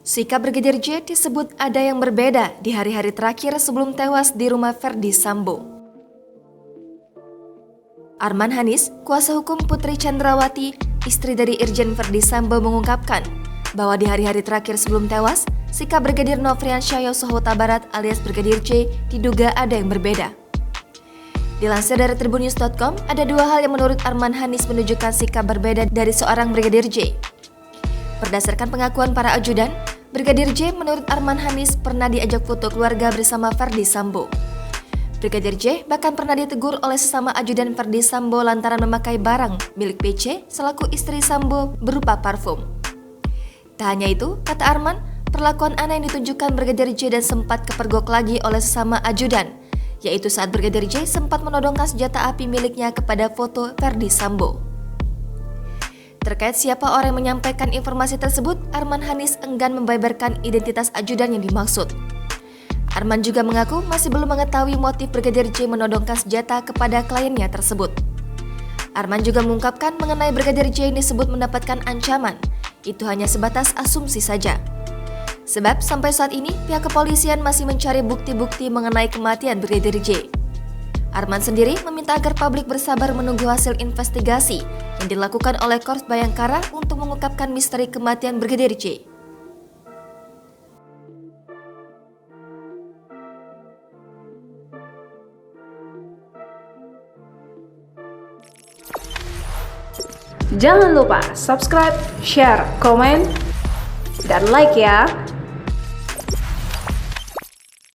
Sikap Brigadir J disebut ada yang berbeda di hari-hari terakhir sebelum tewas di rumah Verdi Sambo. Arman Hanis, kuasa hukum Putri Chandrawati, istri dari Irjen Verdi Sambo mengungkapkan bahwa di hari-hari terakhir sebelum tewas, sikap Brigadir Nofriansyah Yosua Huta Barat alias Brigadir J diduga ada yang berbeda. Dilansir dari tribunnews.com, ada dua hal yang menurut Arman Hanis menunjukkan sikap berbeda dari seorang Brigadir J. Berdasarkan pengakuan para ajudan, Brigadir J menurut Arman Hanis pernah diajak foto keluarga bersama Verdi Sambo. Brigadir J bahkan pernah ditegur oleh sesama ajudan Verdi Sambo lantaran memakai barang milik PC selaku istri Sambo berupa parfum. Tak hanya itu, kata Arman, perlakuan aneh yang ditunjukkan Brigadir J dan sempat kepergok lagi oleh sesama ajudan, yaitu saat Brigadir J sempat menodongkan senjata api miliknya kepada foto Verdi Sambo. Terkait siapa orang yang menyampaikan informasi tersebut, Arman Hanis enggan membeberkan identitas ajudan yang dimaksud. Arman juga mengaku masih belum mengetahui motif Brigadir J menodongkan senjata kepada kliennya tersebut. Arman juga mengungkapkan mengenai Brigadir J yang disebut mendapatkan ancaman, itu hanya sebatas asumsi saja. Sebab sampai saat ini pihak kepolisian masih mencari bukti-bukti mengenai kematian Brigadir J. Arman sendiri meminta agar publik bersabar menunggu hasil investigasi yang dilakukan oleh Korps Bayangkara untuk mengungkapkan misteri kematian Brigadir J. Jangan lupa subscribe, share, komen, dan like ya!